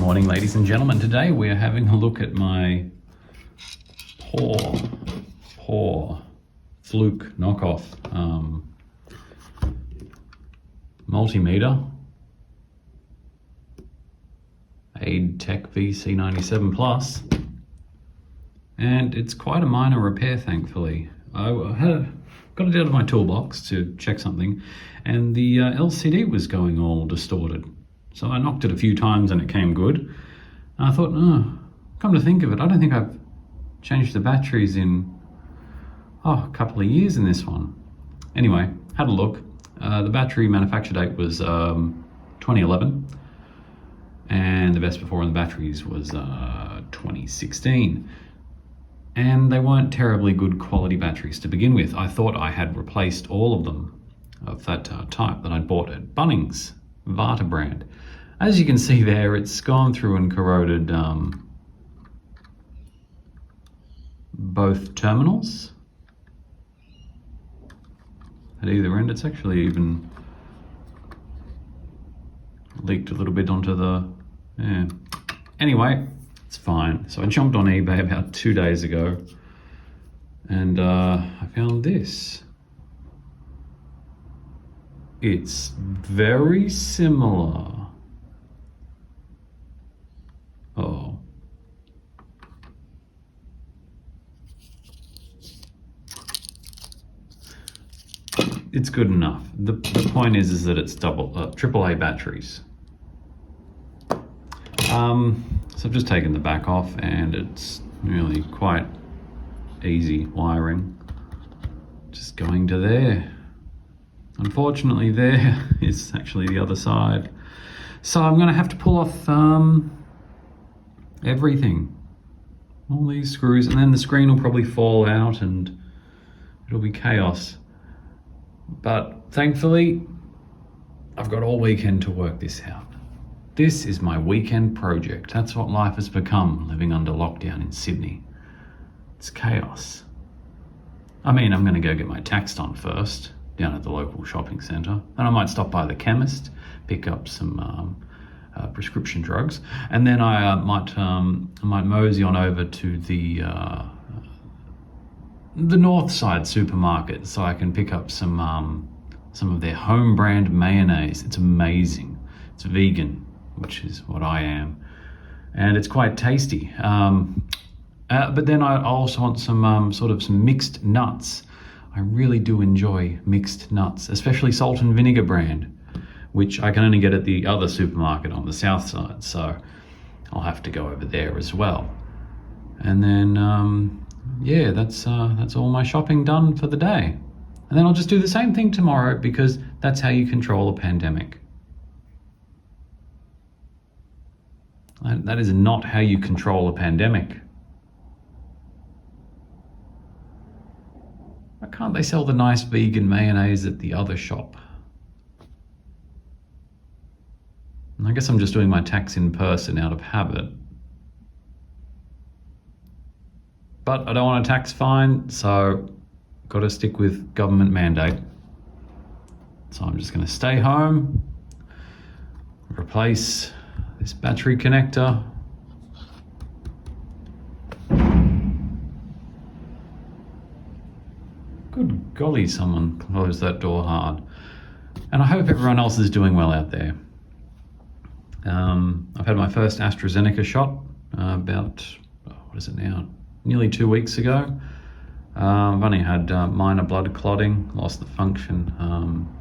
Morning, ladies and gentlemen. Today we are having a look at my poor fluke knockoff Multimeter Aid Tech VC97 Plus, and it's quite a minor repair, thankfully. I got it out of my toolbox to check something, and the LCD was going all distorted. So I knocked it a few times and it came good. And I thought, come to think of it, I don't think I've changed the batteries in a couple of years in this one. Anyway, had a look. The battery manufacture date was 2011, and the best before on the batteries was 2016. And they weren't terribly good quality batteries to begin with. I thought I had replaced all of them of that type that I'd bought at Bunnings, Vata brand. As you can see there, it's gone through and corroded both terminals at either end. It's actually even leaked a little bit onto the, Anyway, it's fine. So I jumped on eBay about 2 days ago and I found this. It's very similar. Oh. It's good enough. The point is that it's AAA batteries. So I've just taken the back off and it's really quite easy wiring. Just going to there. Unfortunately, there is actually the other side. So I'm going to have to pull off everything. All these screws, and then the screen will probably fall out and it'll be chaos. But thankfully, I've got all weekend to work this out. This is my weekend project. That's what life has become, living under lockdown in Sydney. It's chaos. I mean, I'm going to go get my tax done first, down at the local shopping centre. Then I might stop by the chemist, pick up some prescription drugs, and then I might mosey on over to the north side supermarket so I can pick up some of their home brand mayonnaise. It's amazing. It's vegan, which is what I am, and it's quite tasty. But then I also want some some mixed nuts. I really do enjoy mixed nuts, especially salt and vinegar brand, which I can only get at the other supermarket on the south side. So I'll have to go over there as well. And then, that's all my shopping done for the day. And then I'll just do the same thing tomorrow, because that's how you control a pandemic. That is not how you control a pandemic. Why can't they sell the nice vegan mayonnaise at the other shop? And I guess I'm just doing my tax in person out of habit. But I don't want a tax fine, so got to stick with government mandate. So I'm just going to stay home, replace this battery connector. Good golly, someone closed that door hard. And I hope everyone else is doing well out there. I've had my first AstraZeneca shot about, nearly 2 weeks ago. I've only had minor blood clotting, lost the function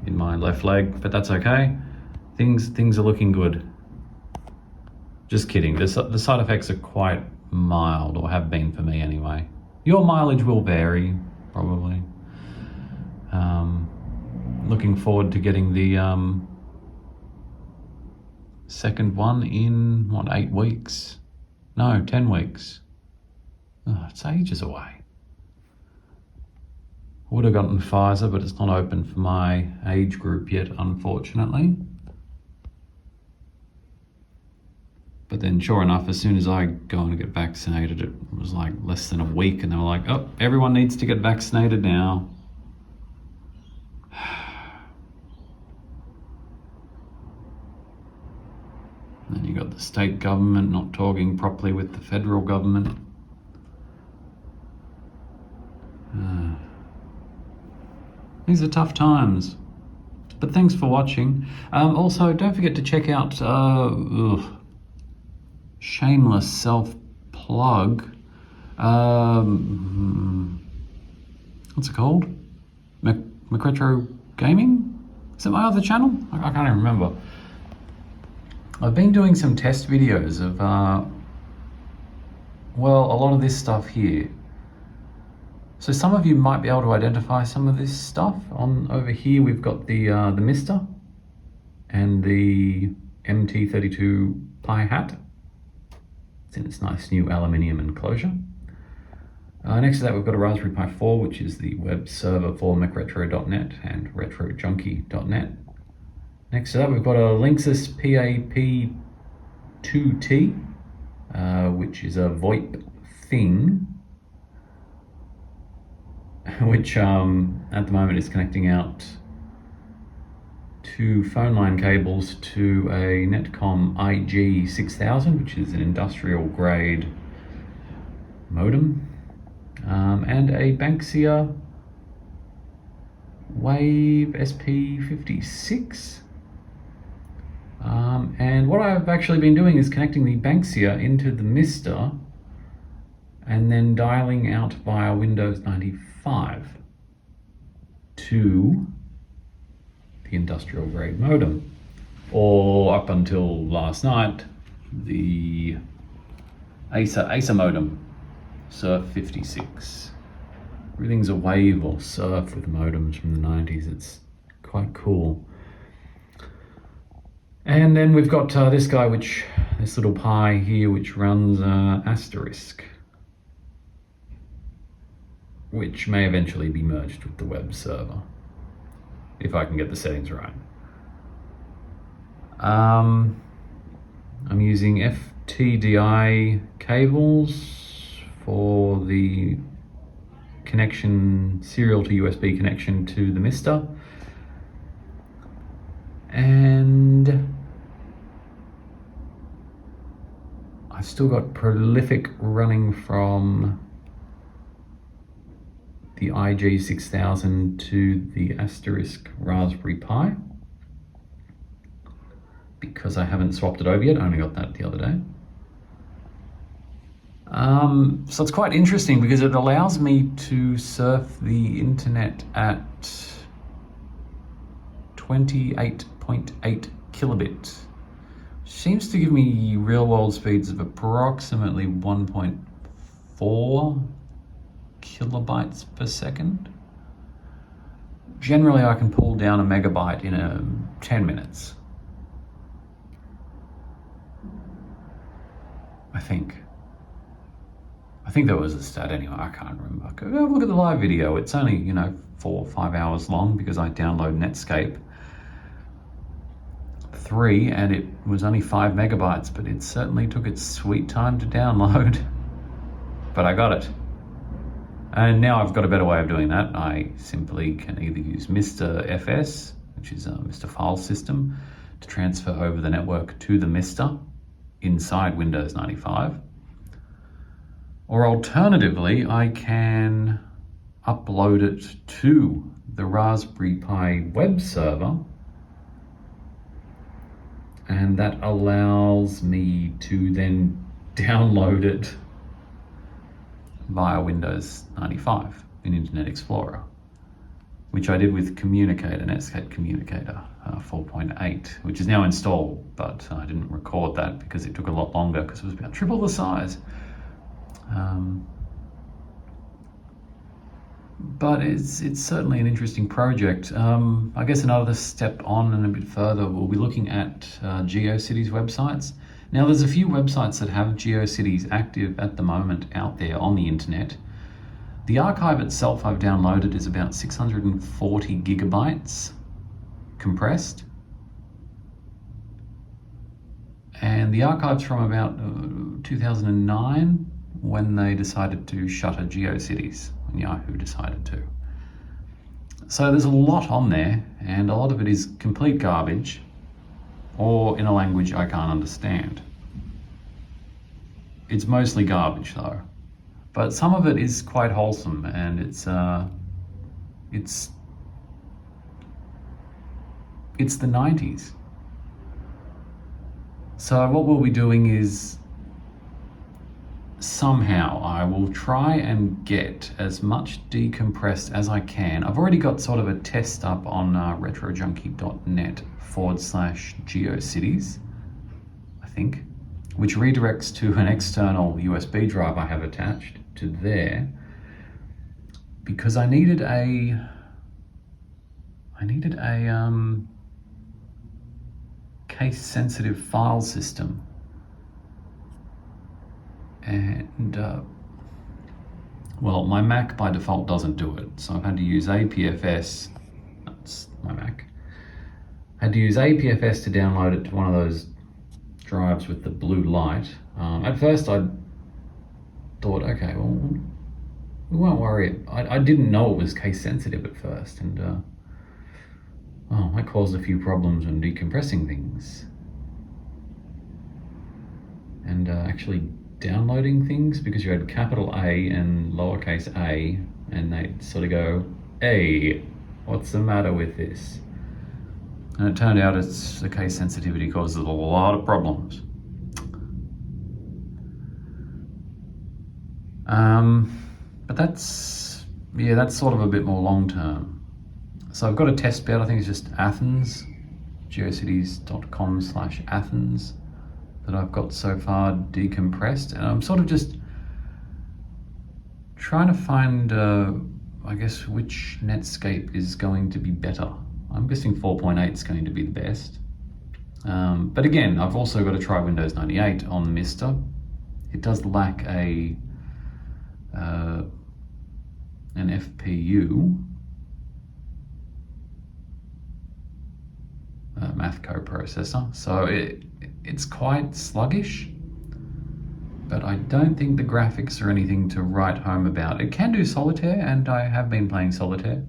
in my left leg, but that's okay. Things are looking good. Just kidding. The side effects are quite mild, or have been for me anyway. Your mileage will vary, probably. Looking forward to getting the second one in, 8 weeks? No, 10 weeks. Oh, it's ages away. I would have gotten Pfizer, but it's not open for my age group yet, unfortunately. But then sure enough, as soon as I go and get vaccinated, it was like less than a week, and they were like, oh, everyone needs to get vaccinated now. Then you got the state government not talking properly with the federal government. These are tough times. But thanks for watching. Also, don't forget to check out shameless self-plug. What's it called? McRetro Gaming? Is it my other channel? I can't even remember. I've been doing some test videos of, well, a lot of this stuff here. So some of you might be able to identify some of this stuff. Over here we've got the MiSTer and the MT32 Pi hat. It's in its nice new aluminium enclosure. Next to that we've got a Raspberry Pi 4, which is the web server for McRetro.net and RetroJunkie.net. Next to that we've got a Linksys PAP2T, which is a VoIP thing, which at the moment is connecting out two phone line cables to a Netcom IG6000, which is an industrial grade modem, and a Banksia Wave SP56. And what I've actually been doing is connecting the Banksia into the MiSTer and then dialing out via Windows 95 to the industrial grade modem, or up until last night, the Acer modem, Surf 56. Everything's a wave or surf with modems from the 90s. It's quite cool. And then we've got this guy, this little Pi here, which runs Asterisk, which may eventually be merged with the web server, if I can get the settings right. I'm using FTDI cables for the connection, serial to USB connection to the MiSTer. And I've still got Prolific running from the IG6000 to the Asterisk Raspberry Pi, because I haven't swapped it over yet. I only got that the other day. So it's quite interesting because it allows me to surf the internet at 28.8 kilobit. Seems to give me real world speeds of approximately 1.4 kilobytes per second. Generally, I can pull down a megabyte in 10 minutes. I think there was a stat anyway, I can't remember. Go look at the live video. It's only, 4 or 5 hours long because I download Netscape 3 and it was only 5 megabytes, but it certainly took its sweet time to download. But I got it. And now I've got a better way of doing that. I simply can either use MiSTer FS, which is a MiSTer file system, to transfer over the network to the MiSTer inside Windows 95. Or alternatively, I can upload it to the Raspberry Pi web server, and that allows me to then download it via Windows 95 in Internet Explorer, which I did with Netscape Communicator 4.8, which is now installed, but I didn't record that because it took a lot longer because it was about triple the size. But it's certainly an interesting project. I guess another step on and a bit further, we'll be looking at GeoCities websites. Now, there's a few websites that have GeoCities active at the moment out there on the internet. The archive itself I've downloaded is about 640 gigabytes compressed. And the archive's from about 2009, when they decided to shutter GeoCities, when Yahoo decided to. So there's a lot on there, and a lot of it is complete garbage. or in a language I can't understand. It's mostly garbage though, but some of it is quite wholesome, and it's the 90s. So what we'll be doing is, somehow I will try and get as much decompressed as I can. I've already got sort of a test up on retrojunkie.net/GeoCities, I think, which redirects to an external USB drive I have attached to there, because I needed a case-sensitive file system. And well, my Mac by default doesn't do it, so I've had to use APFS. That's my Mac. I had to use APFS to download it to one of those drives with the blue light. At first I thought, okay, well, we won't worry. I didn't know it was case sensitive at first, and that caused a few problems when decompressing things. And actually downloading things, because you had capital A and lowercase a, and they'd sort of go, hey, what's the matter with this? And it turned out it's the case sensitivity causes a lot of problems. But that's sort of a bit more long term. So I've got a test bed, I think it's just Athens, geocities.com/Athens, that I've got so far decompressed, and I'm sort of just trying to find, I guess, which Netscape is going to be better. I'm guessing 4.8 is going to be the best. But again, I've also got to try Windows 98 on MiSTer. It does lack an FPU, math coprocessor, so it's quite sluggish, but I don't think the graphics are anything to write home about. It can do solitaire, and I have been playing solitaire.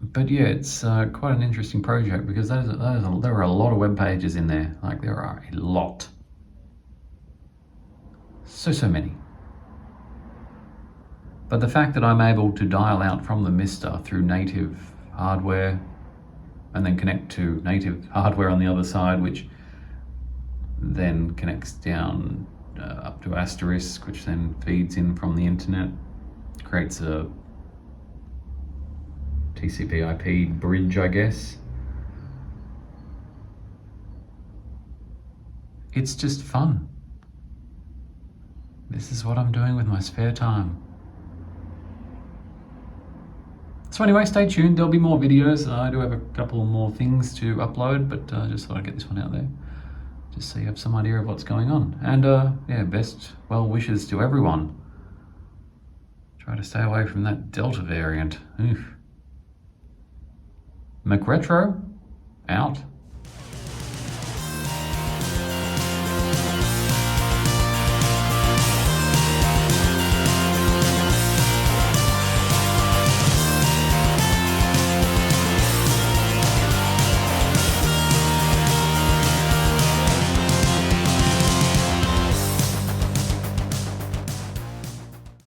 But yeah, it's quite an interesting project, because there are a lot of web pages in there. Like, there are a lot. So many. But the fact that I'm able to dial out from the MiSTer through native hardware and then connect to native hardware on the other side, which then connects down up to Asterisk, which then feeds in from the internet, creates a TCP/IP bridge, I guess. It's just fun. This is what I'm doing with my spare time. So anyway, stay tuned. There'll be more videos. I do have a couple more things to upload, but I just thought I'd get this one out there, just so you have some idea of what's going on. And yeah, best well wishes to everyone. Try to stay away from that Delta variant. Oof. McRetro, out.